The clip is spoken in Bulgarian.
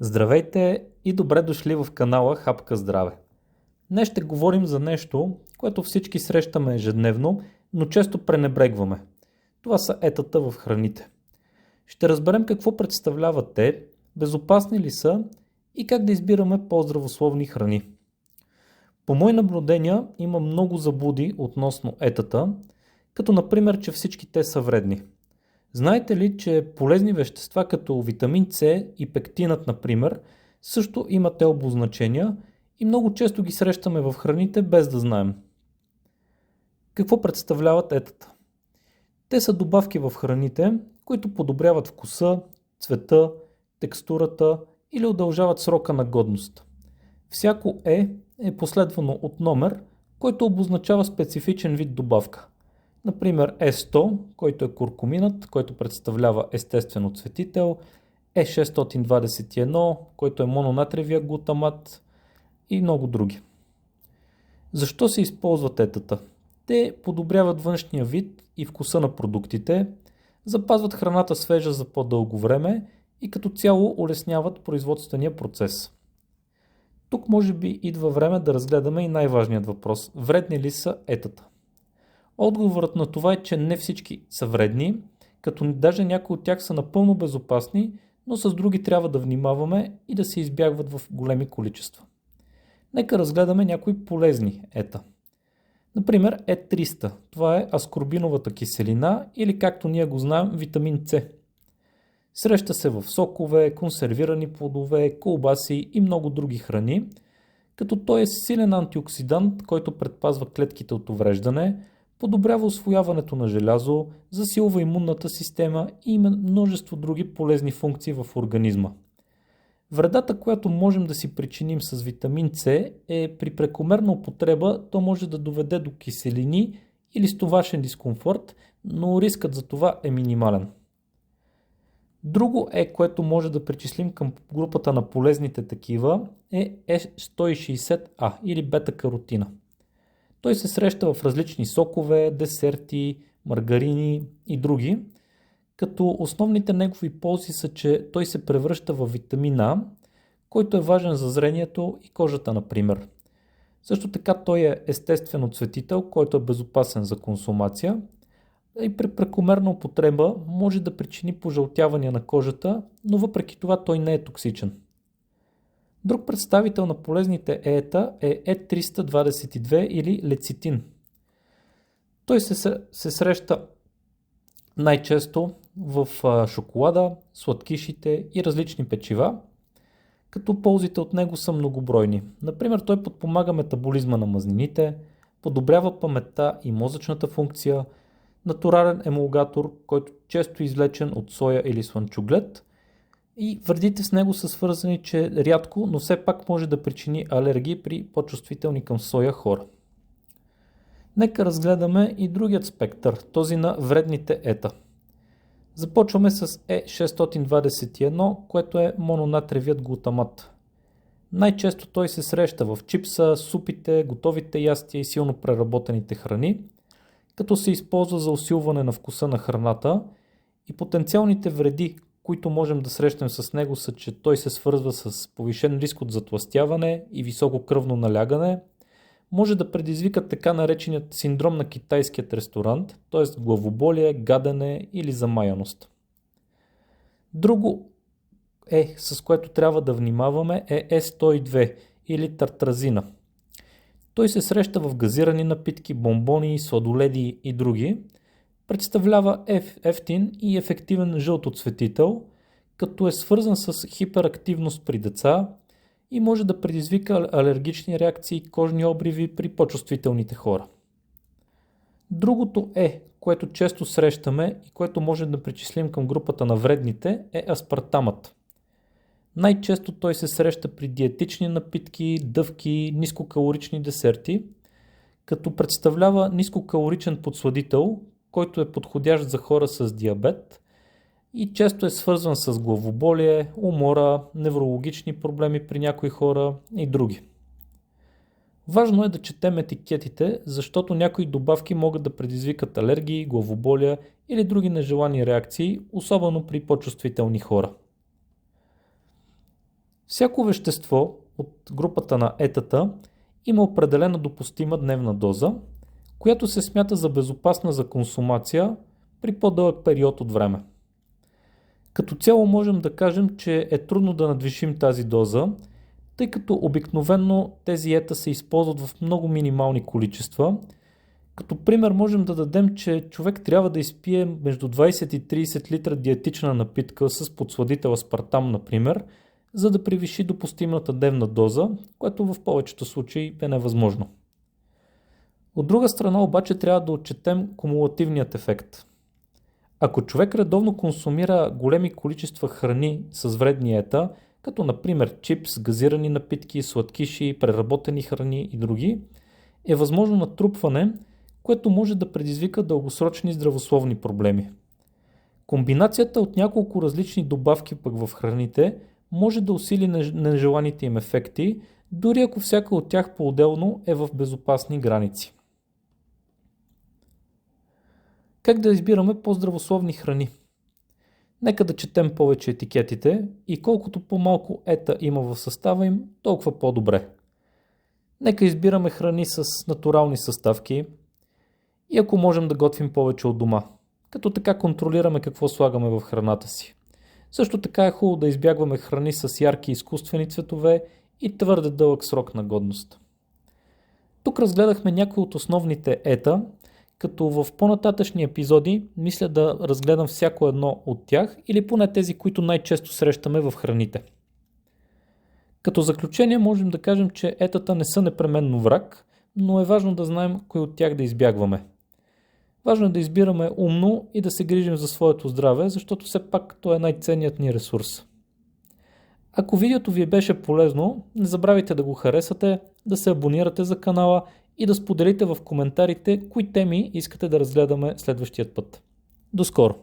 Здравейте и добре дошли в канала Хапка Здраве. Днес ще говорим за нещо, което всички срещаме ежедневно, но често пренебрегваме. Това са етата в храните. Ще разберем какво представляват те, безопасни ли са и как да избираме по-здравословни храни. По мои наблюдения има много заблуди относно етата, като например, че всички те са вредни. Знаете ли, че полезни вещества като витамин С и пектинът, например, също имат те обозначения и много често ги срещаме в храните без да знаем. Какво представляват етата? Те са добавки в храните, които подобряват вкуса, цвета, текстурата или удължават срока на годност. Всяко е последвано от номер, който обозначава специфичен вид добавка. Например Е100, който е куркуминът, който представлява естествен оцветител, Е621, който е мононатриевия глутамат и много други. Защо се използват етата? Те подобряват външния вид и вкуса на продуктите, запазват храната свежа за по-дълго време и като цяло улесняват производствения процес. Тук може би идва време да разгледаме и най-важният въпрос – вредни ли са етата? Отговорът на това е, че не всички са вредни, като даже някои от тях са напълно безопасни, но с други трябва да внимаваме и да се избягват в големи количества. Нека разгледаме някои полезни ета. Например Е300, това е аскорбиновата киселина или както ние го знаем витамин С. Среща се в сокове, консервирани плодове, колбаси и много други храни, като той е силен антиоксидант, който предпазва клетките от увреждане, подобрява усвояването на желязо, засилва имунната система и има множество други полезни функции в организма. Вредата, която можем да си причиним с витамин С е при прекомерна употреба, то може да доведе до киселини или стомашен дискомфорт, но рискът за това е минимален. Друго което може да причислим към групата на полезните такива е Е160А или бета-каротина. Той се среща в различни сокове, десерти, маргарини и други, като основните негови ползи са, че той се превръща в витамин А, който е важен за зрението и кожата, например. Също така той е естествен оцветител, който е безопасен за консумация и при прекомерна употреба може да причини пожълтявания на кожата, но въпреки това той не е токсичен. Друг представител на полезните ета е Е322 или лецитин. Той се среща най-често в шоколада, сладкишите и различни печива, като ползите от него са многобройни. Например, той подпомага метаболизма на мазнините, подобрява паметта и мозъчната функция, натурален емулгатор, който често е извлечен от соя или слънчоглед, и вредите с него са свързани, че рядко, но все пак може да причини алергии при по-чувствителни към соя хора. Нека разгледаме и другият спектър, този на вредните ета. Започваме с Е621, което е мононатриевият глутамат. Най-често той се среща в чипса, супите, готовите ястия и силно преработените храни, като се използва за усилване на вкуса на храната и потенциалните вреди, които можем да срещнем с него са, че той се свързва с повишен риск от затлъстяване и високо кръвно налягане, може да предизвика така нареченият синдром на китайският ресторант, т.е. главоболие, гадене или замаяност. Друго с което трябва да внимаваме е Е102 или тартразина. Той се среща в газирани напитки, бомбони, сладоледи и други. Представлява ефтин и ефективен жълт оцветител, като е свързан с хиперактивност при деца и може да предизвика алергични реакции и кожни обриви при по-чувствителните хора. Другото което често срещаме и което може да причислим към групата на вредните е аспартамът. Най-често той се среща при диетични напитки, дъвки, нискокалорични десерти, като представлява нискокалоричен подсладител, който е подходящ за хора с диабет и често е свързван с главоболие, умора, неврологични проблеми при някои хора и други. Важно е да четем етикетите, защото някои добавки могат да предизвикат алергии, главоболия или други нежелани реакции, особено при по-чувствителни хора. Всяко вещество от групата на етата има определена допустима дневна доза, която се смята за безопасна за консумация при по-дълъг период от време. Като цяло можем да кажем, че е трудно да надвишим тази доза, тъй като обикновено тези ета се използват в много минимални количества. Като пример можем да дадем, че човек трябва да изпие между 20 и 30 литра диетична напитка с подсладител аспартам, например, за да превиши допустимата дневна доза, което в повечето случаи е невъзможно. От друга страна обаче трябва да отчетем кумулативният ефект. Ако човек редовно консумира големи количества храни с вредни ета, като например чипс, газирани напитки, сладкиши, преработени храни и други, е възможно натрупване, което може да предизвика дългосрочни здравословни проблеми. Комбинацията от няколко различни добавки пък в храните може да усили нежеланите им ефекти, дори ако всяка от тях по-отделно е в безопасни граници. Как да избираме по-здравословни храни? Нека да четем повече етикетите и колкото по-малко ета има в състава им, толкова по-добре. Нека избираме храни с натурални съставки и ако можем да готвим повече от дома, като така контролираме какво слагаме в храната си. Също така е хубаво да избягваме храни с ярки изкуствени цветове и твърде дълъг срок на годност. Тук разгледахме някои от основните ета, като в по-нататъчни епизоди мисля да разгледам всяко едно от тях или поне тези, които най-често срещаме в храните. Като заключение можем да кажем, че етата не са непременно враг, но е важно да знаем кои от тях да избягваме. Важно е да избираме умно и да се грижим за своето здраве, защото все пак то е най-ценният ни ресурс. Ако видеото ви беше полезно, не забравяйте да го харесате, да се абонирате за канала и да споделите в коментарите кои теми искате да разгледаме следващият път. До скоро!